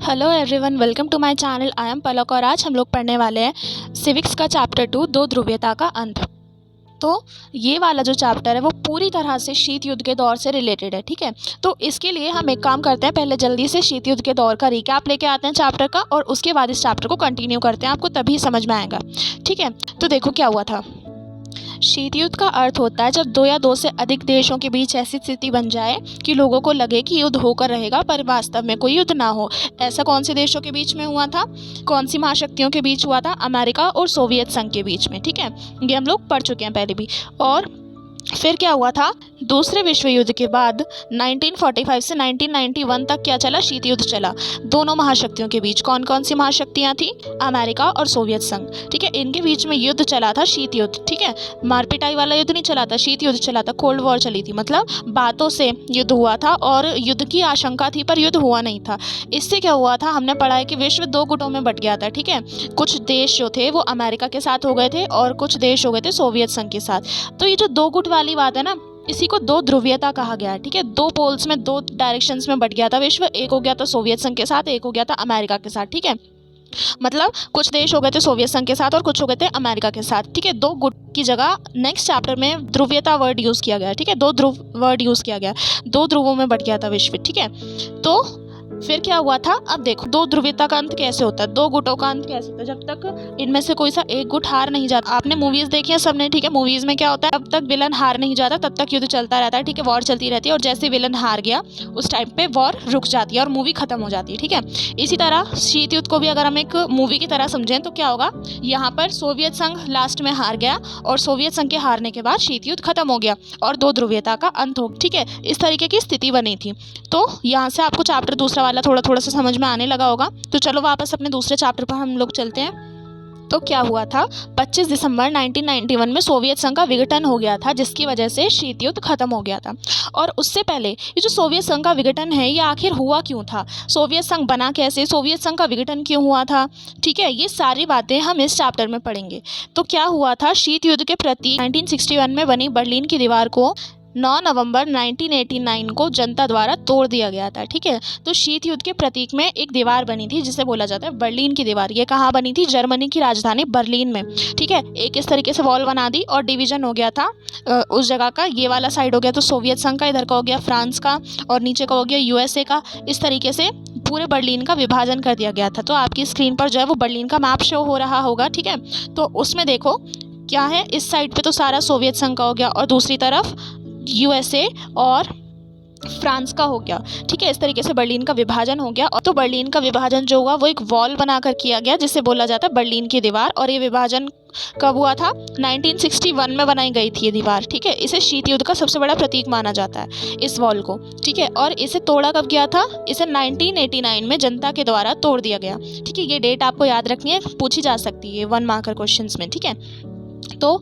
Hello everyone, welcome to my channel. I am Palak और आज हम लोग पढ़ने वाले हैं सिविक्स का चैप्टर 2 दो ध्रुवीयता का अंत। तो ये वाला जो चैप्टर है वो पूरी तरह से शीत युद्ध के दौर से रिलेटेड है। ठीक है, तो इसके लिए हम एक काम करते हैं, पहले जल्दी से शीत युद्ध के दौर का रिकैप लेके आते हैं चैप्टर का और उसके बाद इस चैप्टर को कंटिन्यू करते हैं, आपको तभी समझ में आएगा। ठीक है, तो देखो क्या हुआ था। शीत युद्ध का अर्थ होता है जब दो या दो से अधिक देशों के बीच ऐसी स्थिति बन जाए कि लोगों को लगे कि युद्ध होकर रहेगा पर वास्तव में कोई युद्ध ना हो। ऐसा कौन से देशों के बीच में हुआ था, कौन सी महाशक्तियों के बीच हुआ था? अमेरिका और सोवियत संघ के बीच में। ठीक है, ये हम लोग पढ़ चुके हैं पहले भी। और फिर क्या हुआ था, दूसरे विश्व युद्ध के बाद 1945 से 1991 तक क्या चला? शीत युद्ध चला दोनों महाशक्तियों के बीच। कौन कौन सी महाशक्तियां थी? अमेरिका और सोवियत संघ। ठीक है, इनके बीच में युद्ध चला था, शीत युद्ध। ठीक है, मारपिटाई वाला युद्ध नहीं चला था, शीत युद्ध चला था, कोल्ड वॉर चली थी, मतलब बातों से युद्ध हुआ था और युद्ध की आशंका थी पर युद्ध हुआ नहीं था। इससे क्या हुआ था, हमने पढ़ा है कि विश्व दो गुटों में बट गया था। ठीक है, कुछ देश जो थे वो अमेरिका के साथ हो गए थे और कुछ देश हो गए थे सोवियत संघ के साथ। तो ये जो दो गुट वाली बात है ना, इसी को दो ध्रुवीयता कहा गया है। ठीक है, दो पोल्स में, दो डायरेक्शंस में बट गया था विश्व। एक हो गया था सोवियत संघ के साथ, एक हो गया था अमेरिका के साथ। ठीक है, मतलब कुछ देश हो गए थे सोवियत संघ के साथ और कुछ हो गए थे अमेरिका के साथ। ठीक है, दो गुट की जगह नेक्स्ट चैप्टर में ध्रुवीयता वर्ड यूज़ किया गया है। ठीक है, दो ध्रुव वर्ड यूज़ किया गया, दो ध्रुवों में बट गया था विश्व। ठीक है, तो फिर क्या हुआ था, अब देखो दो ध्रुवीयता का अंत कैसे होता है, दो गुटों का अंत कैसे होता है? जब तक इनमें से कोई सा एक गुट हार नहीं जाता। आपने मूवीज देखी है सबने? ठीक है, मूवीज में क्या होता है, जब तक विलन हार नहीं जाता तब तक युद्ध चलता रहता है। ठीक है, वॉर चलती रहती है और जैसे विलन हार गया उस टाइम पे वॉर रुक जाती है और मूवी खत्म हो जाती है। ठीक है, इसी तरह शीत युद्ध को भी अगर हम एक मूवी की तरह समझें तो क्या होगा, यहाँ पर सोवियत संघ लास्ट में हार गया और सोवियत संघ के हारने के बाद शीत युद्ध खत्म हो गया और दो ध्रुवीयता का अंत हो। ठीक है, इस तरीके की स्थिति बनी थी। तो यहाँ से आपको चैप्टर दूसरा वाला थोड़ा थोड़ा सा समझ में आने लगा होगा। तो चलो वापस अपने दूसरे चैप्टर पर हम लोग चलते हैं। तो क्या हुआ था, 25 दिसंबर 1991 में सोवियत संघ का विघटन हो गया था जिसकी वजह से शीत युद्ध खत्म हो गया था। और उससे पहले ये जो सोवियत संघ का विघटन है ये आखिर हुआ क्यों था, सोवियत संघ बना कैसे, सोवियत संघ का विघटन क्यों हुआ था? ठीक है, ये सारी बातें हम इस चैप्टर में पढ़ेंगे। तो क्या हुआ था, शीत युद्ध के प्रति 1961 में बनी बर्लिन की दीवार को 9 नवंबर 1989 को जनता द्वारा तोड़ दिया गया था। ठीक है, तो शीत युद्ध के प्रतीक में एक दीवार बनी थी जिसे बोला जाता है बर्लिन की दीवार। ये कहाँ बनी थी? जर्मनी की राजधानी बर्लिन में। ठीक है, एक इस तरीके से वॉल बना दी और डिवीजन हो गया था उस जगह का। ये वाला साइड हो गया तो सोवियत संघ का, इधर का हो गया फ्रांस का और नीचे का हो गया यूएसए का। इस तरीके से पूरे बर्लिन का विभाजन कर दिया गया था। तो आपकी स्क्रीन पर जो है वो बर्लिन का मैप शो हो रहा होगा। ठीक है, तो उसमें देखो क्या है, इस साइड पे तो सारा सोवियत संघ का हो गया और दूसरी तरफ यूएसए और फ्रांस का हो गया। ठीक है, इस तरीके से बर्लिन का विभाजन हो गया। और तो बर्लिन का विभाजन जो हुआ वो एक वॉल बनाकर किया गया जिसे बोला जाता है बर्लिन की दीवार। और ये विभाजन कब हुआ था? 1961 में बनाई गई थी ये दीवार। ठीक है, इसे शीत युद्ध का सबसे बड़ा प्रतीक माना जाता है इस वॉल को। ठीक है, और इसे तोड़ा कब गया था? इसे 1989 में जनता के द्वारा तोड़ दिया गया। ठीक है, ये डेट आपको याद रखनी है, पूछी जा सकती है 1 मार्कर क्वेश्चंस में। ठीक है, तो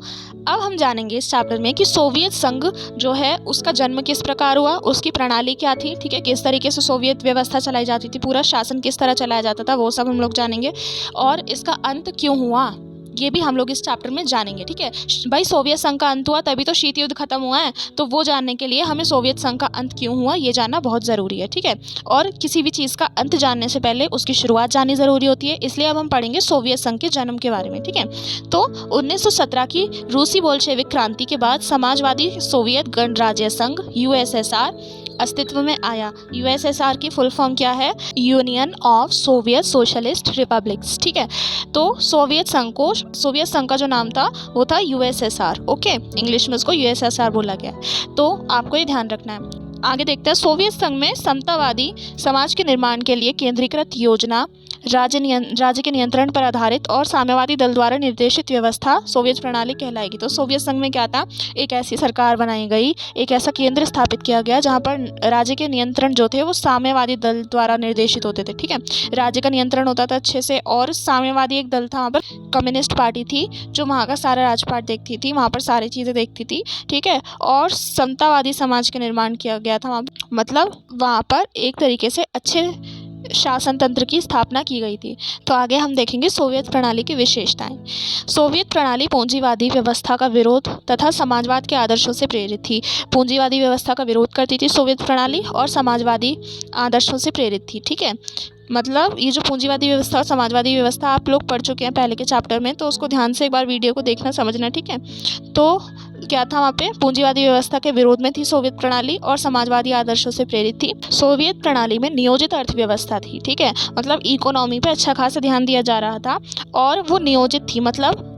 अब हम जानेंगे इस चैप्टर में कि सोवियत संघ जो है उसका जन्म किस प्रकार हुआ, उसकी प्रणाली क्या थी। ठीक है, किस तरीके से सोवियत व्यवस्था चलाई जाती थी, पूरा शासन किस तरह चलाया जाता था, वो सब हम लोग जानेंगे। और इसका अंत क्यों हुआ ये भी हम लोग इस चैप्टर में जानेंगे। ठीक है भाई, सोवियत संघ का अंत हुआ तभी तो शीत युद्ध खत्म हुआ है, तो वो जानने के लिए हमें सोवियत संघ का अंत क्यों हुआ ये जानना बहुत ज़रूरी है। ठीक है, और किसी भी चीज़ का अंत जानने से पहले उसकी शुरुआत जाननी ज़रूरी होती है, इसलिए अब हम पढ़ेंगे सोवियत संघ के जन्म के बारे में। ठीक है, तो 1917 की रूसी बोल्शेविक क्रांति के बाद समाजवादी सोवियत गणराज्य संघ यूएसएसआर अस्तित्व में आया। यूएसएसआर की फुल फॉर्म क्या है? Union of Soviet socialist republics. ठीक है, तो सोवियत संघ का जो नाम था वो था यूएसएसआर। ओके, इंग्लिश में उसको यूएसएसआर बोला गया। तो आपको ये ध्यान रखना है। आगे देखते हैं, सोवियत संघ में समतावादी समाज के निर्माण के लिए केंद्रीकृत योजना, राज्य के नियंत्रण पर आधारित और साम्यवादी दल द्वारा निर्देशित व्यवस्था सोवियत प्रणाली कहलाएगी। तो सोवियत संघ में क्या था, एक ऐसी सरकार बनाई गई, एक ऐसा केंद्र स्थापित किया गया जहाँ पर राज्य के नियंत्रण जो थे वो साम्यवादी दल द्वारा निर्देशित होते थे। ठीक है, राज्य का नियंत्रण होता था अच्छे से और साम्यवादी एक दल था, वहाँ पर कम्युनिस्ट पार्टी थी जो वहाँ का सारा राजपाट देखती थी, वहाँ पर सारी चीज़ें देखती थी। ठीक है, और समतावादी समाज का निर्माण किया गया था वहाँ, मतलब वहाँ पर एक तरीके से अच्छे शासन तंत्र की स्थापना की गई थी। तो आगे हम देखेंगे सोवियत प्रणाली की विशेषताएं। सोवियत प्रणाली पूंजीवादी व्यवस्था का विरोध तथा समाजवाद के आदर्शों से प्रेरित थी। पूंजीवादी व्यवस्था का विरोध करती थी सोवियत प्रणाली और समाजवादी आदर्शों से प्रेरित थी। ठीक है, मतलब ये जो पूंजीवादी व्यवस्था और समाजवादी व्यवस्था आप लोग पढ़ चुके हैं पहले के चैप्टर में, तो उसको ध्यान से एक बार वीडियो को देखना समझना। ठीक है, तो क्या था वहाँ पे, पूंजीवादी व्यवस्था के विरोध में थी सोवियत प्रणाली और समाजवादी आदर्शों से प्रेरित थी। सोवियत प्रणाली में नियोजित अर्थव्यवस्था थी। ठीक है, मतलब इकोनॉमी पे अच्छा खासा ध्यान दिया जा रहा था और वो नियोजित थी, मतलब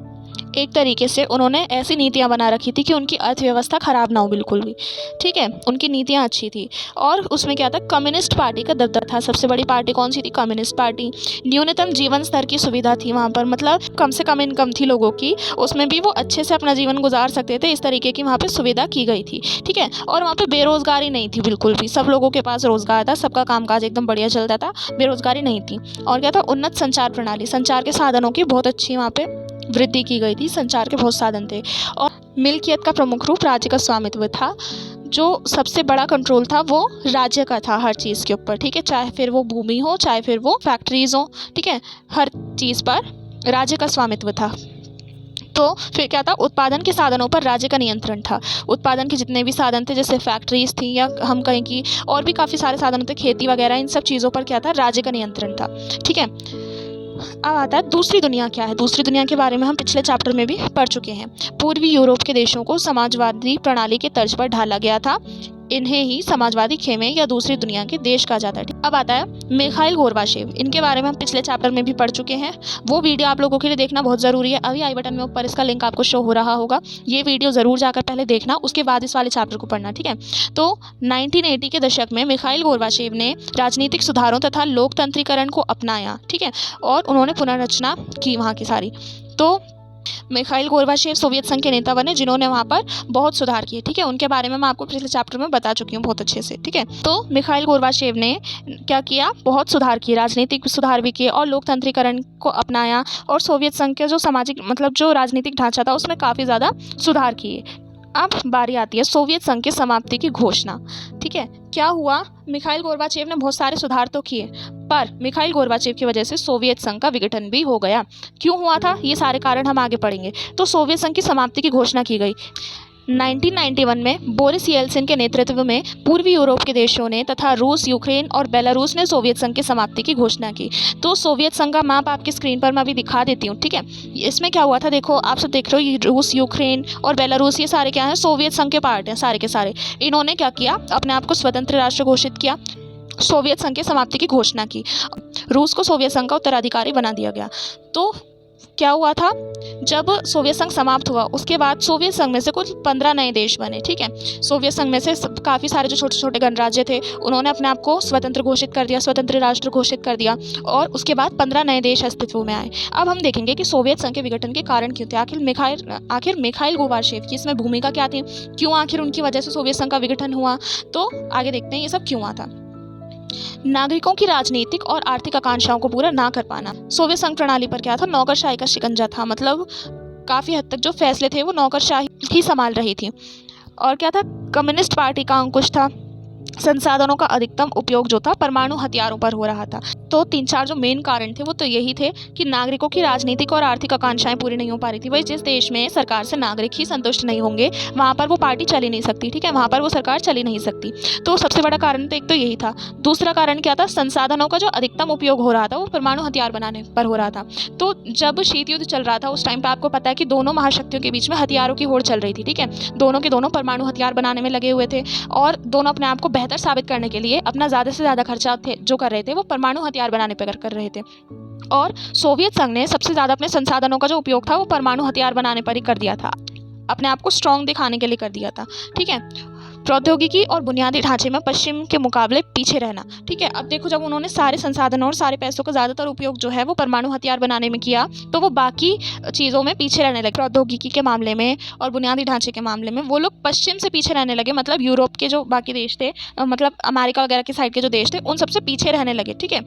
एक तरीके से उन्होंने ऐसी नीतियाँ बना रखी थी कि उनकी अर्थव्यवस्था ख़राब ना हो बिल्कुल भी। ठीक है, उनकी नीतियाँ अच्छी थी। और उसमें क्या था, कम्युनिस्ट पार्टी का दबदबा था। सबसे बड़ी पार्टी कौन सी थी, कम्युनिस्ट पार्टी। न्यूनतम जीवन स्तर की सुविधा थी वहाँ पर, मतलब कम से कम इनकम थी लोगों की, उसमें भी वो अच्छे से अपना जीवन गुजार सकते थे, इस तरीके की वहाँ पर सुविधा की गई थी। ठीक है, और वहाँ पर बेरोज़गारी नहीं थी बिल्कुल भी, सब लोगों के पास रोज़गार था, सबका कामकाज एकदम बढ़िया चलता था, बेरोज़गारी नहीं थी। और क्या था, उन्नत संचार प्रणाली, संचार के साधनों की बहुत अच्छी वहाँ पर वृद्धि की गई थी, संचार के बहुत साधन थे। और मिल्कियत का प्रमुख रूप राज्य का स्वामित्व था। जो सबसे बड़ा कंट्रोल था वो राज्य का था हर चीज़ के ऊपर। ठीक है, चाहे फिर वो भूमि हो, चाहे फिर वो फैक्ट्रीज हो, ठीक है, हर चीज़ पर राज्य का स्वामित्व था। तो फिर क्या था, उत्पादन के साधनों पर राज्य का नियंत्रण था। उत्पादन के जितने भी साधन थे, जैसे फैक्ट्रीज थी या हम कहें कि और भी काफ़ी सारे साधन थे, खेती वगैरह, इन सब चीज़ों पर क्या था, राज्य का नियंत्रण था। ठीक है, अब आता है दूसरी दुनिया क्या है। दूसरी दुनिया के बारे में हम पिछले चैप्टर में भी पढ़ चुके हैं। पूर्वी यूरोप के देशों को समाजवादी प्रणाली के तर्ज पर ढाला गया था। इन्हें ही समाजवादी खेमे या दूसरी दुनिया के देश कहा जाता है। अब आता है मिखाइल गोर्बाचेव। इनके बारे में हम पिछले चैप्टर में भी पढ़ चुके हैं। वो वीडियो आप लोगों के लिए देखना बहुत ज़रूरी है। अभी आई बटन में ऊपर इसका लिंक आपको शो हो रहा होगा, ये वीडियो ज़रूर जाकर पहले देखना, उसके बाद इस वाले चैप्टर को पढ़ना। ठीक है, तो 1980 के दशक में मिखाइल गोर्बाचेव ने राजनीतिक सुधारों तथा लोकतंत्रीकरण को अपनाया। ठीक है, और उन्होंने पुनर्रचना की वहाँ की सारी। तो मिखाइल गोर्बाचेव सोवियत संघ के नेता बने जिन्होंने वहाँ पर बहुत सुधार किए। ठीक है, उनके बारे में मैं आपको पिछले चैप्टर में बता चुकी हूँ बहुत अच्छे से। ठीक है, तो मिखाइल गोर्बाचेव ने क्या किया, बहुत सुधार किए, राजनीतिक सुधार भी किए और लोकतंत्रीकरण को अपनाया और सोवियत संघ के जो सामाजिक मतलब जो राजनीतिक ढांचा था उसमें काफ़ी ज़्यादा सुधार किए। अब बारी आती है सोवियत संघ की समाप्ति की घोषणा। ठीक है, क्या हुआ, मिखाइल गोर्बाचेव ने बहुत सारे सुधार तो किए, पर मिखाइल गोर्बाचेव की वजह से सोवियत संघ का विघटन भी हो गया। क्यों हुआ था, ये सारे कारण हम आगे पढ़ेंगे। तो सोवियत संघ की समाप्ति की घोषणा की गई 1991 में। बोरिस येल्सिन के नेतृत्व में पूर्वी यूरोप के देशों ने तथा रूस, यूक्रेन और बेलारूस ने सोवियत संघ की समाप्ति की घोषणा की। तो सोवियत संघ का मैप आपकी स्क्रीन पर मैं अभी दिखा देती हूँ। ठीक है, इसमें क्या हुआ था, देखो आप सब देख रहे हो, ये रूस, यूक्रेन और बेलारूस, ये सारे क्या हैं, सोवियत संघ के पार्ट हैं सारे के सारे। इन्होंने क्या किया, अपने आप को स्वतंत्र राष्ट्र घोषित किया, सोवियत संघ की समाप्ति की घोषणा की, रूस को सोवियत संघ का उत्तराधिकारी बना दिया गया। तो क्या हुआ था, जब सोवियत संघ समाप्त हुआ उसके बाद सोवियत संघ में से कुल 15 नए देश बने। ठीक है, सोवियत संघ में से काफ़ी सारे जो छोटे छोटे गणराज्य थे उन्होंने अपने आप को स्वतंत्र घोषित कर दिया, स्वतंत्र राष्ट्र घोषित कर दिया और उसके बाद 15 नए देश अस्तित्व में आए। अब हम देखेंगे कि सोवियत संघ के विघटन के कारण क्यों थे, आखिर मिखाइल गोर्बाचेव की इसमें भूमिका क्या थी, क्यों आखिर उनकी वजह से सोवियत संघ का विघटन हुआ। तो आगे देखते हैं ये सब क्यों हुआ था। नागरिकों की राजनीतिक और आर्थिक आकांक्षाओं को पूरा ना कर पाना। सोवियत संघ प्रणाली पर क्या था, नौकरशाही का शिकंजा था, मतलब काफ़ी हद तक जो फैसले थे वो नौकरशाही ही संभाल रही थी। और क्या था, कम्युनिस्ट पार्टी का अंकुश था, संसाधनों का अधिकतम उपयोग जो था परमाणु हथियारों पर हो रहा था। तो 3-4 जो मेन कारण थे वो तो यही थे कि नागरिकों की राजनीतिक और आर्थिक आकांक्षाएं पूरी नहीं हो पा रही थी। वही जिस देश में सरकार से नागरिक ही संतुष्ट नहीं होंगे वहाँ पर वो पार्टी चल ही नहीं सकती। ठीक है, वहाँ पर वो सरकार चल ही नहीं सकती। तो सबसे बड़ा कारण तो एक तो यही था। दूसरा कारण क्या था, संसाधनों का जो अधिकतम उपयोग हो रहा था वो परमाणु हथियार बनाने पर हो रहा था। तो जब शीत युद्ध चल रहा था उस टाइम पर आपको पता है कि दोनों महाशक्तियों के बीच में हथियारों की होड़ चल रही थी। ठीक है, दोनों के दोनों परमाणु हथियार बनाने में लगे हुए थे और दोनों अपने आप को बेहतर साबित करने के लिए अपना ज़्यादा से ज़्यादा खर्चा जो कर रहे थे वो परमाणु हथियार बनाने पर कर रहे थे। और सोवियत संघ ने सबसे ज़्यादा अपने संसाधनों का जो उपयोग था वो परमाणु हथियार बनाने पर ही कर दिया था, अपने आप को स्ट्रॉन्ग दिखाने के लिए कर दिया था। ठीक है, प्रौद्योगिकी और बुनियादी ढांचे में पश्चिम के मुकाबले पीछे रहना। ठीक है, अब देखो जब उन्होंने सारे संसाधनों और सारे पैसों का ज़्यादातर उपयोग जो है वो परमाणु हथियार बनाने में किया तो वो बाकी चीज़ों में पीछे रहने लगे। प्रौद्योगिकी के मामले में और बुनियादी ढांचे के मामले में वो लोग पश्चिम से पीछे रहने लगे, मतलब यूरोप के जो बाकी देश थे, मतलब अमेरिका वगैरह के साइड के जो देश थे उन सबसे पीछे रहने लगे। ठीक है,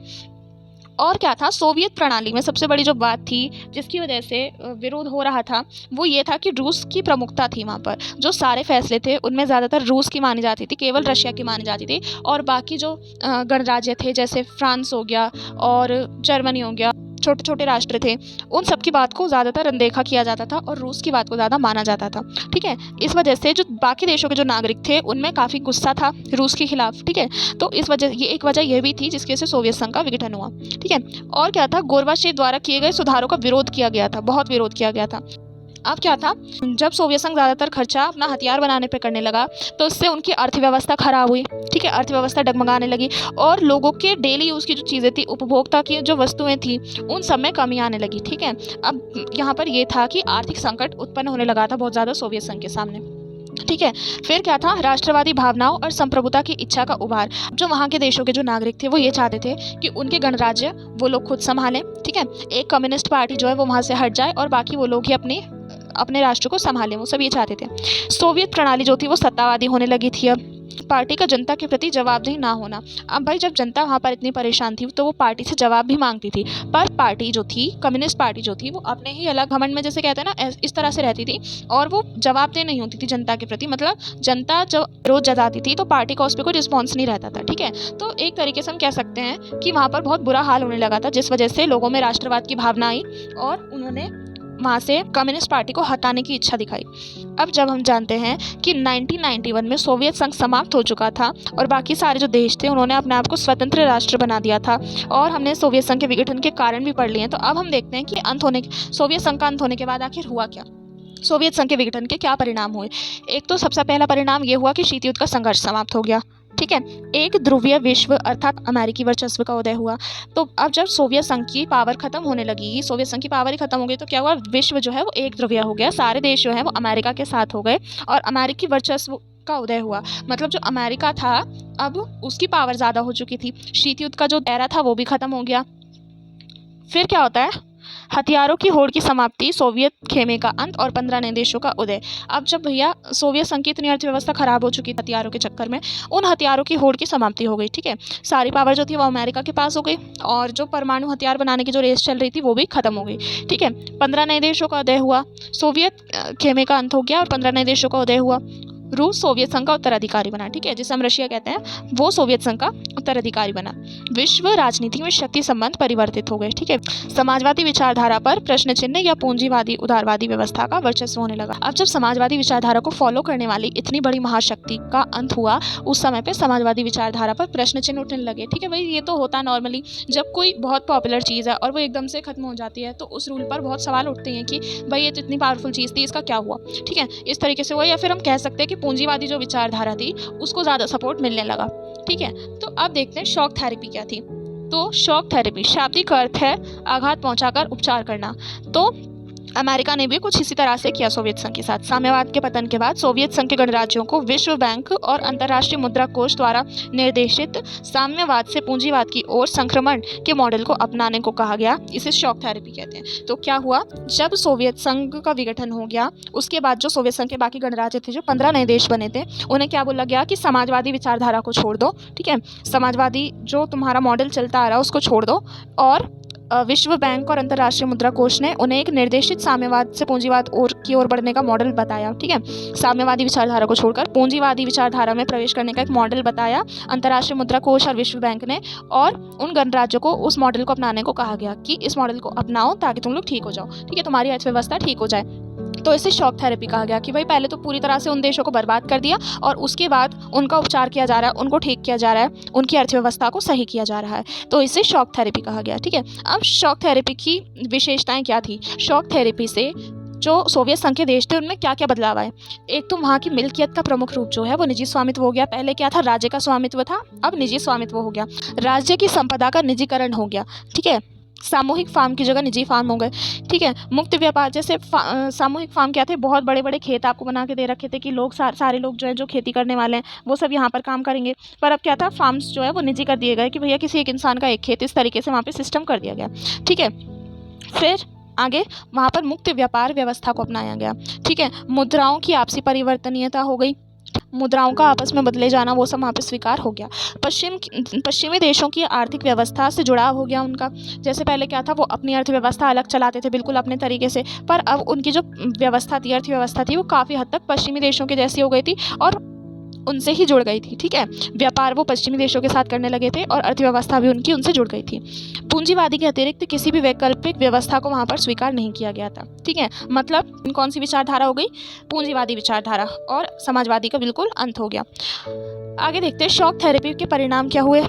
और क्या था, सोवियत प्रणाली में सबसे बड़ी जो बात थी जिसकी वजह से विरोध हो रहा था वो ये था कि रूस की प्रमुखता थी वहाँ पर। जो सारे फैसले थे उनमें ज़्यादातर रूस की मानी जाती थी, केवल रशिया की मानी जाती थी। और बाकी जो गणराज्य थे जैसे फ्रांस हो गया और जर्मनी हो गया, छोटे छोटे राष्ट्र थे, उन सब की बात को ज़्यादातर अनदेखा किया जाता था और रूस की बात को ज़्यादा माना जाता था। ठीक है, इस वजह से जो बाकी देशों के जो नागरिक थे उनमें काफ़ी गुस्सा था रूस के खिलाफ। ठीक है, तो इस वजह ये एक वजह यह भी थी जिसकी वजह से सोवियत संघ का विघटन हुआ। ठीक है, और क्या था, गोरबाचेव द्वारा किए गए सुधारों का विरोध किया गया था, बहुत विरोध किया गया था। अब क्या था, जब सोवियत संघ ज़्यादातर खर्चा अपना हथियार बनाने पे करने लगा तो उससे उनकी अर्थव्यवस्था खराब हुई। ठीक है, अर्थव्यवस्था डगमगाने लगी और लोगों के डेली यूज़ की जो चीज़ें थी, उपभोक्ता की जो वस्तुएं थी, उन सब में कमी आने लगी। ठीक है, अब यहाँ पर ये था कि आर्थिक संकट उत्पन्न होने लगा था बहुत ज़्यादा सोवियत संघ के सामने। ठीक है, फिर क्या था, राष्ट्रवादी भावनाओं और संप्रभुता की इच्छा का उभार। जो वहाँ के देशों के जो नागरिक थे वो ये चाहते थे कि उनके गणराज्य वो लोग खुद संभालें। ठीक है, एक कम्युनिस्ट पार्टी जो है वो वहाँ से हट जाए और बाकी वो लोग ही अपने राष्ट्र को संभालें, वो सब ये चाहते थे। सोवियत प्रणाली जो थी वो सत्तावादी होने लगी थी। अब पार्टी का जनता के प्रति जवाबदेही ना होना। अब भाई जब जनता वहाँ पर इतनी परेशान थी तो वो पार्टी से जवाब भी मांगती थी, पर पार्टी जो थी, कम्युनिस्ट पार्टी जो थी, वो अपने ही अलग घमंड में, जैसे कहते हैं ना, इस तरह से रहती थी और वो जवाबदेह नहीं होती थी जनता के प्रति। मतलब जनता जब विरोध जताती थी तो पार्टी का उस पर कोई रिस्पॉन्स नहीं रहता था। ठीक है, तो एक तरीके से हम कह सकते हैं कि वहाँ पर बहुत बुरा हाल होने लगा था, जिस वजह से लोगों में राष्ट्रवाद की भावना आई और उन्होंने वहाँ से कम्युनिस्ट पार्टी को हटाने की इच्छा दिखाई। अब जब हम जानते हैं कि 1991 में सोवियत संघ समाप्त हो चुका था और बाकी सारे जो देश थे उन्होंने अपने आप को स्वतंत्र राष्ट्र बना दिया था और हमने सोवियत संघ के विघटन के कारण भी पढ़ लिए हैं, तो अब हम देखते हैं कि सोवियत संघ का अंत होने के बाद आखिर हुआ क्या, सोवियत संघ के विघटन के क्या परिणाम हुए। एक तो सबसे पहला परिणाम ये हुआ कि शीत युद्ध का संघर्ष समाप्त हो गया। ठीक है, एक ध्रुवीय विश्व अर्थात अमेरिकी वर्चस्व का उदय हुआ। तो अब जब सोवियत संघ की पावर खत्म होने लगी, सोवियत संघ की पावर ही खत्म हो गई, तो क्या हुआ, विश्व जो है वो एक ध्रुवीय हो गया, सारे देश जो है वो अमेरिका के साथ हो गए और अमेरिकी वर्चस्व का उदय हुआ। मतलब जो अमेरिका था अब उसकी पावर ज़्यादा हो चुकी थी, शीत युद्ध का जो एरा था वो भी खत्म हो गया। फिर क्या होता है, हथियारों की होड़ की समाप्ति, सोवियत खेमे का अंत और 15 नए देशों का उदय। अब जब भैया सोवियत संघ की इतनी अर्थव्यवस्था खराब हो चुकी थी हथियारों के चक्कर में, उन हथियारों की होड़ की समाप्ति हो गई। ठीक है, सारी पावर जो थी वो अमेरिका के पास हो गई और जो परमाणु हथियार बनाने की जो रेस चल रही थी वो भी खत्म हो गई। ठीक है, 15 नए देशों का उदय हुआ, सोवियत खेमे का अंत हो गया और 15 नए देशों का उदय हुआ। रूस सोवियत संघ का उत्तराधिकारी बना। ठीक है, जिसे हम रशिया कहते हैं, वो सोवियत संघ का उत्तराधिकारी बना। विश्व राजनीति में शक्ति संबंध परिवर्तित हो गए। ठीक है, समाजवादी विचारधारा पर प्रश्न चिन्ह या पूंजीवादी उदारवादी व्यवस्था का वर्चस्व होने लगा। अब जब समाजवादी विचारधारा को फॉलो करने वाली इतनी बड़ी महाशक्ति का अंत हुआ, उस समय पे समाजवादी विचारधारा पर प्रश्न चिन्ह उठने लगे। ठीक है भाई, ये तो होता नॉर्मली, जब कोई बहुत पॉपुलर चीज़ है और वो एकदम से खत्म हो जाती है तो उस रूल पर बहुत सवाल उठते हैं कि भाई ये तो इतनी पावरफुल चीज़ थी, इसका क्या हुआ। ठीक है, इस तरीके से हुआ। या फिर हम कह सकते हैं कि पूंजीवादी जो विचारधारा थी उसको ज़्यादा सपोर्ट मिलने लगा। ठीक है, तो अब देखते हैं शॉक थेरेपी क्या थी। तो शॉक थेरेपी शाब्दिक अर्थ है आघात पहुंचाकर उपचार करना। तो अमेरिका ने भी कुछ इसी तरह से किया सोवियत संघ के साथ। साम्यवाद के पतन के बाद सोवियत संघ के गणराज्यों को विश्व बैंक और अंतर्राष्ट्रीय मुद्रा कोष द्वारा निर्देशित साम्यवाद से पूंजीवाद की ओर संक्रमण के मॉडल को अपनाने को कहा गया। इसे शॉक थेरेपी कहते हैं। तो क्या हुआ, जब सोवियत संघ का विघटन हो गया उसके बाद जो सोवियत संघ के बाकी गणराज्य थे, जो 15 नए देश बने थे, उन्हें क्या बोला गया कि समाजवादी विचारधारा को छोड़ दो। ठीक है, समाजवादी जो तुम्हारा मॉडल चलता आ रहा है उसको छोड़ दो। और विश्व बैंक और अंतर्राष्ट्रीय मुद्रा कोष ने उन्हें एक निर्देशित साम्यवाद से पूंजीवाद की ओर बढ़ने का मॉडल बताया। ठीक है, साम्यवादी विचारधारा को छोड़कर पूंजीवादी विचारधारा में प्रवेश करने का एक मॉडल बताया अंतर्राष्ट्रीय मुद्रा कोष और विश्व बैंक ने, और उन गणराज्यों को उस मॉडल को अपनाने को कहा गया कि इस मॉडल को अपनाओ ताकि तुम लोग ठीक हो जाओ। ठीक है, तुम्हारी अर्थव्यवस्था ठीक हो जाए। तो इसे शॉक थेरेपी कहा गया कि भाई पहले तो पूरी तरह से उन देशों को बर्बाद कर दिया और उसके बाद उनका उपचार किया जा रहा है, उनको ठीक किया जा रहा है, उनकी अर्थव्यवस्था को सही किया जा रहा है। तो इसे शॉक थेरेपी कहा गया। ठीक है, अब शॉक थेरेपी की विशेषताएं क्या थी। शॉक थेरेपी से जो सोवियत संघ के देश थे उनमें क्या क्या बदलाव आए। एक तो वहाँ की मिल्कियत का प्रमुख रूप जो है वो निजी स्वामित्व हो गया। पहले क्या था, राज्य का स्वामित्व था, अब निजी स्वामित्व हो गया। राज्य की संपदा का निजीकरण हो गया। ठीक है, सामूहिक फार्म की जगह निजी फार्म हो गए। ठीक है, मुक्त व्यापार, जैसे सामूहिक फार्म क्या थे, बहुत बड़े बड़े खेत आपको बना के दे रखे थे कि लोग सारे लोग जो है जो खेती करने वाले हैं वो सब यहाँ पर काम करेंगे। पर अब क्या था, फार्म्स जो है वो निजी कर दिए गए कि भैया किसी एक इंसान का एक खेत, इस तरीके से वहाँ पे सिस्टम कर दिया गया। ठीक है, फिर आगे वहाँ पर मुक्त व्यापार व्यवस्था को अपनाया गया। ठीक है, मुद्राओं की आपसी परिवर्तनीयता हो गई। मुद्राओं का आपस में बदले जाना, वो सब वहाँ पे स्वीकार हो गया। पश्चिमी देशों की आर्थिक व्यवस्था से जुड़ाव हो गया उनका। जैसे पहले क्या था, वो अपनी अर्थव्यवस्था अलग चलाते थे बिल्कुल अपने तरीके से, पर अब उनकी जो व्यवस्था थी, अर्थव्यवस्था थी, वो काफ़ी हद तक पश्चिमी देशों की जैसी हो गई थी और उनसे ही जुड़ गई थी। ठीक है, व्यापार वो पश्चिमी देशों के साथ करने लगे थे और अर्थव्यवस्था भी उनकी उनसे जुड़ गई थी। पूंजीवादी के अतिरिक्त किसी भी वैकल्पिक व्यवस्था को वहाँ पर स्वीकार नहीं किया गया था। ठीक है, मतलब कौन सी विचारधारा हो गई? पूंजीवादी विचारधारा, और समाजवादी का बिल्कुल अंत हो गया। आगे देखते हैं शॉक थेरेपी के परिणाम क्या हुए।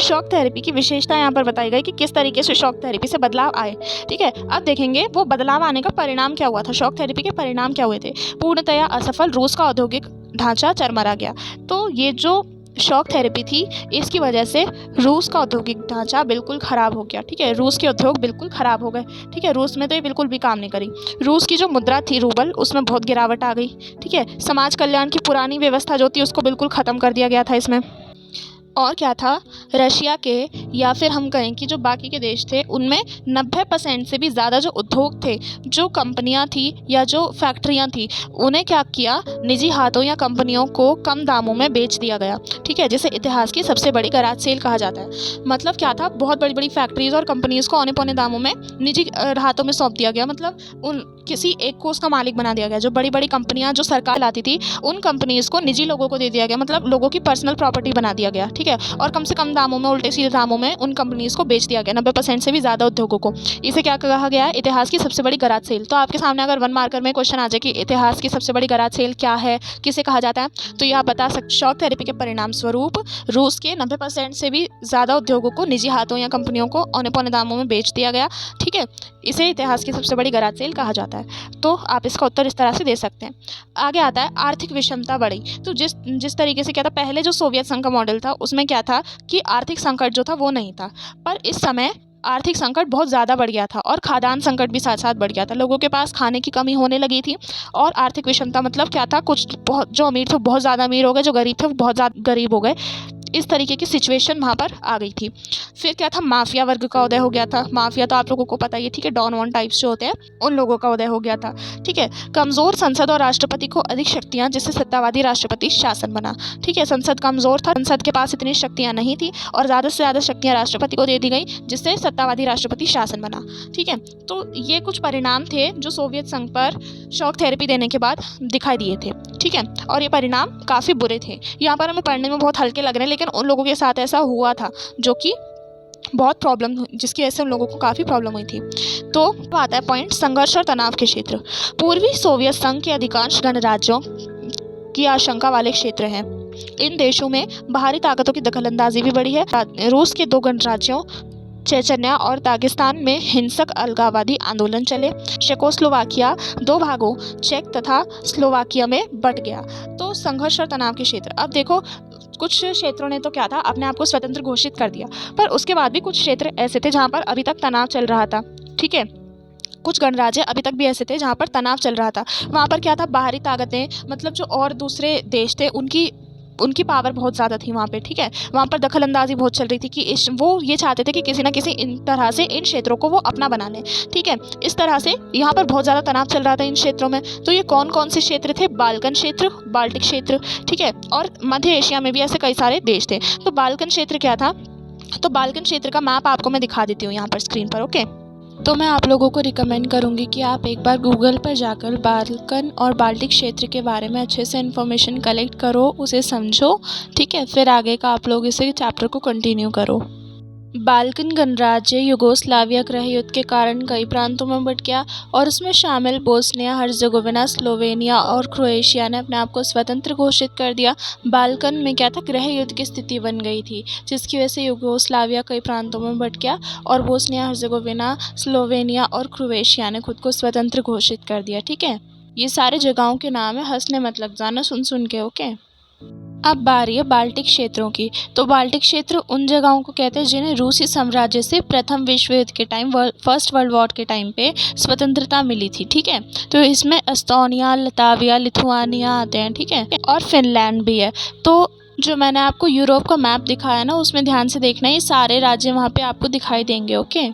शॉक थेरेपी की विशेषता यहाँ पर बताई गई कि किस तरीके से शॉक थेरेपी से बदलाव आए। ठीक है, अब देखेंगे वो बदलाव आने का परिणाम क्या हुआ था, शॉक थेरेपी के परिणाम क्या हुए थे। पूर्णतया असफल रूस का औद्योगिक ढांचा चरमरा गया। तो ये जो शॉक थेरेपी थी, इसकी वजह से रूस का औद्योगिक ढांचा बिल्कुल ख़राब हो गया। ठीक है, रूस के उद्योग बिल्कुल ख़राब हो गए। ठीक है, रूस में तो ये बिल्कुल भी काम नहीं करी। रूस की जो मुद्रा थी रूबल, उसमें बहुत गिरावट आ गई। ठीक है, समाज कल्याण की पुरानी व्यवस्था जो थी उसको बिल्कुल ख़त्म कर दिया गया था इसमें। और क्या था, रशिया के या फिर हम कहें कि जो बाकी के देश थे, उनमें 90% से भी ज़्यादा जो उद्योग थे, जो कंपनियां थी या जो फैक्ट्रियां थी, उन्हें क्या किया, निजी हाथों या कंपनियों को कम दामों में बेच दिया गया। ठीक है, जिसे इतिहास की सबसे बड़ी गराज सेल कहा जाता है। मतलब क्या था, बहुत बड़ी बड़ी फैक्ट्रीज और कंपनीज़ को औने पौने दामों में निजी हाथों में सौंप दिया गया। मतलब उन किसी एक को उसका मालिक बना दिया गया। जो बड़ी बड़ी कंपनियां जो सरकार लाती थी, उन कंपनीज़ को निजी लोगों को दे दिया गया, मतलब लोगों की पर्सनल प्रॉपर्टी बना दिया गया। ठीक है, और कम से कम दामों में, उल्टे सीधे दामों में उन कंपनीज़ को बेच दिया गया, 90% से भी ज़्यादा उद्योगों को। इसे क्या कहा गया है, इतिहास की सबसे बड़ी गराज सेल। तो आपके सामने अगर 1 मार्कर में क्वेश्चन आ जाए कि इतिहास की सबसे बड़ी गराज सेल क्या है, किसे कहा जाता है, तो ये आप बता सकते। शॉक थेरेपी के परिणाम स्वरूप रूस के 90% से भी ज़्यादा उद्योगों को निजी हाथों या कंपनियों को औने पौने दामों में बेच दिया गया। ठीक है, इसे इतिहास की सबसे बड़ी गराज सेल कहा जाता है। तो आप इसका उत्तर इस तरह से दे सकते हैं। आगे आता है आर्थिक विषमता बढ़ी। तो जिस तरीके से क्या था, पहले जो सोवियत संघ का मॉडल था उसमें क्या था कि आर्थिक संकट जो था वो नहीं था, पर इस समय आर्थिक संकट बहुत ज़्यादा बढ़ गया था और खाद्यान्न संकट भी साथ साथ बढ़ गया था। लोगों के पास खाने की कमी होने लगी थी। और आर्थिक विषमता मतलब क्या था, कुछ बहुत जो अमीर थे वो बहुत ज़्यादा अमीर हो गए, जो गरीब थे वो बहुत ज़्यादा गरीब हो गए। इस तरीके की सिचुएशन वहाँ पर आ गई थी। फिर क्या था, माफिया वर्ग का उदय हो गया था। माफिया तो आप लोगों को पता ही है। ठीक है, डॉन वन टाइप्स जो होते हैं, उन लोगों का उदय हो गया था। ठीक है, कमज़ोर संसद और राष्ट्रपति को अधिक शक्तियाँ, जिससे सत्तावादी राष्ट्रपति शासन बना। ठीक है, संसद कमज़ोर था, संसद के पास इतनी शक्तियाँ नहीं थी और ज़्यादा से ज़्यादा शक्तियाँ राष्ट्रपति को दे दी गई, जिससे सत्तावादी राष्ट्रपति शासन बना। ठीक है, तो ये कुछ परिणाम थे जो सोवियत संघ पर शॉक थेरेपी देने के बाद दिखाई दिए थे। ठीक है, और ये परिणाम काफ़ी बुरे थे। यहाँ पर हमें पढ़ने में बहुत हल्के लग रहे हैं, लेकिन उन लोगों के साथ ऐसा हुआ था जो कि बहुत प्रॉब्लम, जिसकी वजह से उन लोगों को काफ़ी प्रॉब्लम हुई थी। तो आता है पॉइंट, संघर्ष और तनाव के क्षेत्र। पूर्वी सोवियत संघ के अधिकांश गणराज्यों की आशंका वाले क्षेत्र हैं। इन देशों में बाहरी ताकतों की दखलंदाजी भी बढ़ी है। रूस के 2 गणराज्यों चेचन्या और दागिस्तान में हिंसक अलगाववादी आंदोलन चले। चेकोस्लोवाकिया 2 भागों चेक तथा स्लोवाकिया में बंट गया। तो संघर्ष और तनाव के क्षेत्र। अब देखो, कुछ क्षेत्रों ने तो क्या था, अपने आप को स्वतंत्र घोषित कर दिया, पर उसके बाद भी कुछ क्षेत्र ऐसे थे जहाँ पर अभी तक तनाव चल रहा था। ठीक है, कुछ गणराज्य अभी तक भी ऐसे थे जहाँ पर तनाव चल रहा था। वहाँ पर क्या था, बाहरी ताकतें, मतलब जो और दूसरे देश थे, उनकी पावर बहुत ज़्यादा थी वहाँ पे। ठीक है, वहाँ पर दखलंदाजी बहुत चल रही थी कि वो ये चाहते थे कि किसी ना किसी इन तरह से इन क्षेत्रों को वो अपना बना लें। ठीक है, इस तरह से यहाँ पर बहुत ज़्यादा तनाव चल रहा था इन क्षेत्रों में। तो ये कौन कौन से क्षेत्र थे, बाल्कन क्षेत्र, बाल्टिक क्षेत्र। ठीक है, और मध्य एशिया में भी ऐसे कई सारे देश थे। तो बाल्कन क्षेत्र क्या था, तो बाल्कन क्षेत्र का मैप आपको मैं दिखा देती हूँ यहाँ पर स्क्रीन पर। ओके, तो मैं आप लोगों को रिकमेंड करूँगी कि आप एक बार गूगल पर जाकर बाल्कन और बाल्टिक क्षेत्र के बारे में अच्छे से इन्फॉर्मेशन कलेक्ट करो, उसे समझो। ठीक है, फिर आगे का आप लोग इसे चैप्टर को कंटिन्यू करो। बाल्कन गणराज्य युगोस्लाविया गृह युद्ध के कारण कई प्रांतों में बंट गया और उसमें शामिल बोस्निया हर्जेगोविना, स्लोवेनिया और क्रोएशिया ने अपने आप को स्वतंत्र घोषित कर दिया। बाल्कन में क्या था, गृह युद्ध की स्थिति बन गई थी, जिसकी वजह से युगोस्लाविया कई प्रांतों में बंट गया और बोस्निया हर्जेगोविना, स्लोवेनिया और क्रोएशिया ने खुद को स्वतंत्र घोषित कर दिया। ठीक है, ये सारे जगहों के नाम है, हंसने मत लग जाना सुन सुन के। ओके, अब बारी है बाल्टिक क्षेत्रों की। तो बाल्टिक क्षेत्र उन जगहों को कहते हैं जिन्हें रूसी साम्राज्य से प्रथम विश्व युद्ध के टाइम, फर्स्ट वर्ल्ड वॉर के टाइम पे स्वतंत्रता मिली थी। ठीक है, तो इसमें एस्टोनिया, लताविया, लिथुआनिया आते हैं। ठीक है, और फिनलैंड भी है। तो जो मैंने आपको यूरोप का मैप दिखाया ना, उसमें ध्यान से देखना, ये सारे राज्य वहाँ पे आपको दिखाई देंगे। ओके,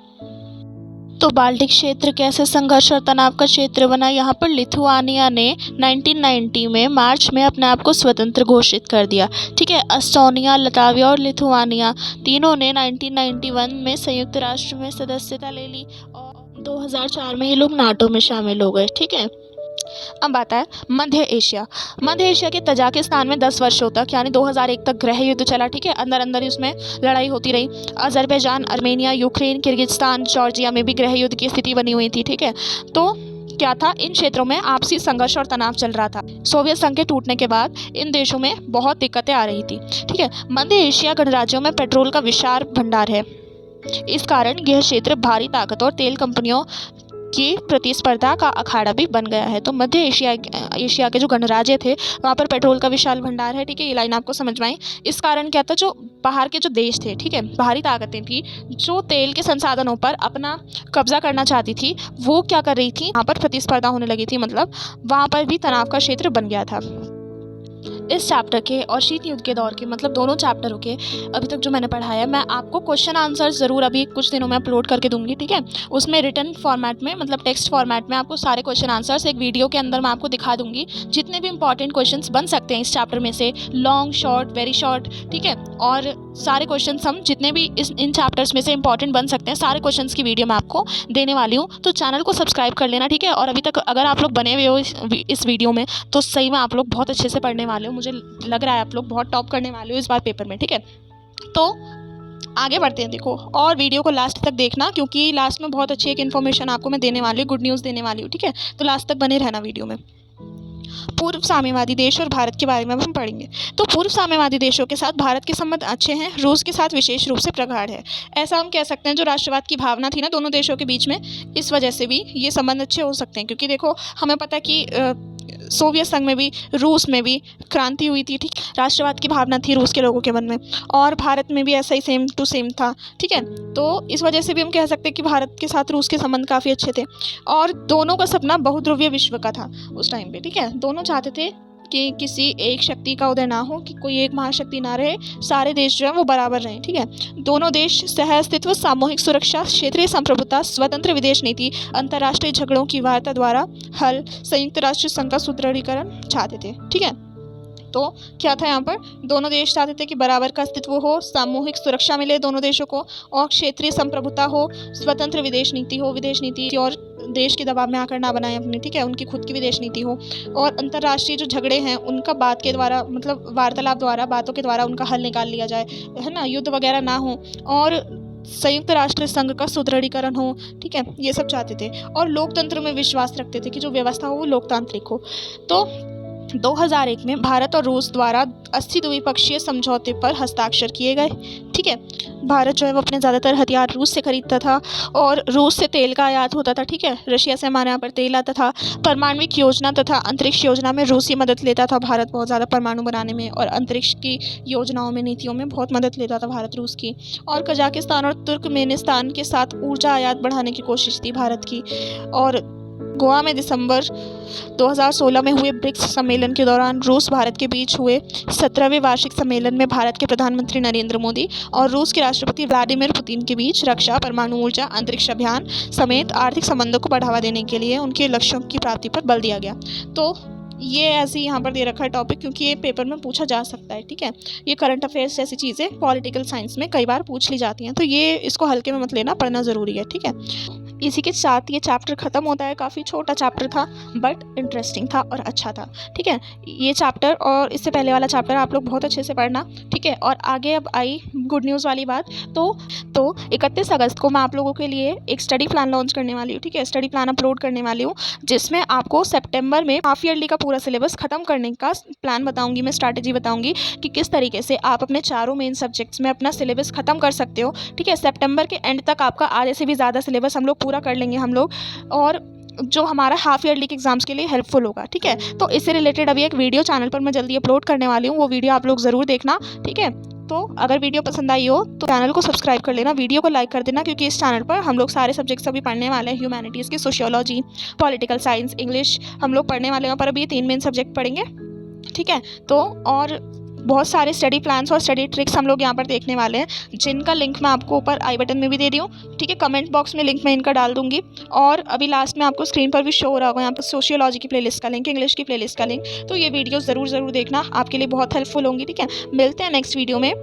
तो बाल्टिक क्षेत्र कैसे संघर्ष और तनाव का क्षेत्र बना? यहाँ पर लिथुआनिया ने 1990 में मार्च में अपने आप को स्वतंत्र घोषित कर दिया। ठीक है, एस्टोनिया, लताविया और लिथुआनिया तीनों ने 1991 में संयुक्त राष्ट्र में सदस्यता ले ली और 2004 में ये लोग नाटो में शामिल हो गए। ठीक है, अब आता है मध्य एशिया। मध्य एशिया के तजाकिस्तान में 10 वर्षों तक यानी 2001 तक गृह युद्ध चला। ठीक है, अंदर अंदर ही उसमें लड़ाई होती रही। Azerbaijan, Armenia, Ukraine, Kyrgyzstan, Georgia में भी गृह युद्ध की स्थिति बनी हुई थी। ठीक है, तो क्या था, इन क्षेत्रों में आपसी संघर्ष और तनाव चल रहा था। सोवियत संघ के टूटने के बाद इन देशों में बहुत दिक्कतें आ रही थी। ठीक है, मध्य एशिया गणराज्यों में पेट्रोल का विशाल भंडार है। इस कारण यह क्षेत्र भारी ताकत और तेल कंपनियों की प्रतिस्पर्धा का अखाड़ा भी बन गया है। तो मध्य एशिया के जो गणराज्य थे वहाँ पर पेट्रोल का विशाल भंडार है। ठीक है, ये लाइन आपको समझ में आई। इस कारण क्या था, जो बाहर के जो देश थे, ठीक है, बाहरी ताकतें थी जो तेल के संसाधनों पर अपना कब्जा करना चाहती थी, वो क्या कर रही थी, वहाँ पर प्रतिस्पर्धा होने लगी थी। मतलब वहाँ पर भी तनाव का क्षेत्र बन गया था। इस चैप्टर के और शीत युद्ध के दौर के, मतलब दोनों चैप्टरों के अभी तक जो मैंने पढ़ाया है, मैं आपको क्वेश्चन आंसर ज़रूर अभी कुछ दिनों में अपलोड करके दूंगी। ठीक है, उसमें रिटन फॉर्मेट में, मतलब टेक्स्ट फॉर्मेट में आपको सारे क्वेश्चन आंसर्स एक वीडियो के अंदर मैं आपको दिखा दूंगी। जितने भी इंपॉर्टेंट क्वेश्चंस बन सकते हैं इस चैप्टर में से, लॉन्ग, शॉर्ट, वेरी शॉर्ट, ठीक है, और सारे क्वेश्चन हम जितने भी इन चैप्टर्स में से इंपॉर्टेंट बन सकते हैं, सारे क्वेश्चन की वीडियो मैं आपको देने वाली हूँ। तो चैनल को सब्सक्राइब कर लेना। ठीक है, और अभी तक अगर आप लोग बने हुए हो इस वीडियो में, तो सही में आप लोग बहुत अच्छे से पढ़ने वाले हो। मुझे लग रहा है आप लोग बहुत टॉप करने वाले हो इस बार पेपर में। ठीक है, तो आगे बढ़ते हैं। देखो, और वीडियो को लास्ट तक देखना, क्योंकि लास्ट में बहुत अच्छी एक इन्फॉर्मेशन आपको मैं देने वाली हूँ, गुड न्यूज़ देने वाली हूँ। ठीक है, तो लास्ट तक बने रहना वीडियो में। पूर्व साम्यवादी देश और भारत के बारे में हम पढ़ेंगे। तो पूर्व साम्यवादी देशों के साथ भारत के संबंध अच्छे हैं, रूस के साथ विशेष रूप से प्रगाढ़ है। ऐसा हम कह सकते हैं, जो राष्ट्रवाद की भावना थी ना दोनों देशों के बीच में, इस वजह से भी ये संबंध अच्छे हो सकते हैं। क्योंकि देखो, हमें पता है कि सोवियत संघ में भी, रूस में भी क्रांति हुई थी। ठीक, राष्ट्रवाद की भावना थी रूस के लोगों के मन में, और भारत में भी ऐसा ही सेम टू सेम था। ठीक है, तो इस वजह से भी हम कह सकते हैं कि भारत के साथ रूस के संबंध काफ़ी अच्छे थे। और दोनों का सपना बहुध्रुवीय विश्व का था उस टाइम पे। ठीक है, दोनों चाहते थे कि किसी एक शक्ति का उदय ना हो, कि कोई एक महाशक्ति ना रहे, सारे देश जो है वो बराबर रहें। ठीक है, दोनों देश सह अस्तित्व, सामूहिक सुरक्षा, क्षेत्रीय संप्रभुता, स्वतंत्र विदेश नीति, अंतर्राष्ट्रीय झगड़ों की वार्ता द्वारा हल, संयुक्त राष्ट्र संघ का सुदृढ़ीकरण चाहते थे। ठीक है, तो क्या था, यहाँ पर दोनों देश चाहते थे कि बराबर का अस्तित्व हो, सामूहिक सुरक्षा मिले दोनों देशों को, और क्षेत्रीय संप्रभुता हो, स्वतंत्र विदेश नीति हो, विदेश नीति और देश के दबाव में आकर ना बनाए अपनी, ठीक है, उनकी खुद की विदेश नीति हो, और अंतर्राष्ट्रीय जो झगड़े हैं उनका बात के द्वारा, मतलब वार्तालाप द्वारा, बातों के द्वारा उनका हल निकाल लिया जाए, है ना, युद्ध वगैरह ना हो, और संयुक्त राष्ट्र संघ का सुदृढ़ीकरण हो। ठीक है, ये सब चाहते थे, और लोकतंत्र में विश्वास रखते थे कि जो व्यवस्था हो वो लोकतांत्रिक हो। तो 2001 में भारत और रूस द्वारा 80 द्विपक्षीय समझौते पर हस्ताक्षर किए गए। ठीक है, भारत जो है वो अपने ज़्यादातर हथियार रूस से खरीदता था, और रूस से तेल का आयात होता था। ठीक है, रशिया से हमारे यहाँ पर तेल आता था। परमाणविक योजना तथा अंतरिक्ष योजना में रूसी मदद लेता था भारत बहुत ज़्यादा, परमाणु बनाने में, और अंतरिक्ष की योजनाओं में, नीतियों में बहुत मदद लेता था भारत रूस की। और कजाकिस्तान और तुर्कमेनिस्तान के साथ ऊर्जा आयात बढ़ाने की कोशिश थी भारत की। और गोवा में दिसंबर 2016 में हुए ब्रिक्स सम्मेलन के दौरान रूस भारत के बीच हुए 17वें वार्षिक सम्मेलन में भारत के प्रधानमंत्री नरेंद्र मोदी और रूस के राष्ट्रपति व्लादिमीर पुतिन के बीच रक्षा, परमाणु ऊर्जा, अंतरिक्ष अभियान समेत आर्थिक संबंधों को बढ़ावा देने के लिए उनके लक्ष्यों की प्राप्ति पर बल दिया गया। तो ये ऐसे ही यहाँ पर दे रखा है टॉपिक, क्योंकि ये पेपर में पूछा जा सकता है। ठीक है, ये करंट अफेयर्स जैसी चीज़ें पॉलिटिकल साइंस में कई बार पूछ ली जाती हैं, तो ये इसको हल्के में मत लेना, पढ़ना ज़रूरी है। ठीक है, इसी के साथ ये चैप्टर ख़त्म होता है। काफ़ी छोटा चैप्टर था बट इंटरेस्टिंग था और अच्छा था। ठीक है, ये चैप्टर और इससे पहले वाला चैप्टर आप लोग बहुत अच्छे से पढ़ना। ठीक है, और आगे अब आई गुड न्यूज़ वाली बात। तो 31 अगस्त को मैं आप लोगों के लिए एक स्टडी प्लान लॉन्च करने वाली हूँ। ठीक है, स्टडी प्लान अपलोड करने वाली हूँ, जिसमें आपको सितंबर में हाफ ईयरली का पूरा सिलेबस ख़त्म करने का प्लान बताऊँगी, मैं स्ट्रैटेजी बताऊँगी कि किस तरीके से आप अपने चारों मेन सब्जेक्ट्स में अपना सिलेबस ख़त्म कर सकते हो। ठीक है, सितंबर के एंड तक आपका आधे से भी ज़्यादा सिलेबस हम लोग पूरा कर लेंगे हम लोग, और जो हमारा हाफ ईयरली के एग्जाम्स के लिए हेल्पफुल होगा। ठीक है, तो इससे रिलेटेड अभी एक वीडियो चैनल पर मैं जल्दी अपलोड करने वाली हूँ, वो वीडियो आप लोग ज़रूर देखना। ठीक है, तो अगर वीडियो पसंद आई हो तो चैनल को सब्सक्राइब कर लेना, वीडियो को लाइक कर देना, क्योंकि इस चैनल पर हम लोग सारे सब्जेक्ट्स अभी पढ़ने वाले हैं। ह्यूमैनिटीज़ की सोशियोलॉजी, पॉलिटिकल साइंस, इंग्लिश हम लोग पढ़ने वाले हैं, पर अभी ये 3 मेन सब्जेक्ट पढ़ेंगे। ठीक है, तो और बहुत सारे स्टडी प्लान्स और स्टडी ट्रिक्स हम लोग यहाँ पर देखने वाले हैं, जिनका लिंक मैं आपको ऊपर आई बटन में भी दे दी हूँ, ठीक है। कमेंट बॉक्स में लिंक मैं इनका डाल दूंगी, और अभी लास्ट में आपको स्क्रीन पर भी शो हो रहा होगा यहाँ पर सोशियोलॉजी की प्लेलिस्ट का लिंक, इंग्लिश की प्लेलिस्ट का लिंक। तो ये वीडियो ज़रूर देखना, आपके लिए बहुत हेल्पफुल होंगी, ठीक है। मिलते हैं नेक्स्ट वीडियो में।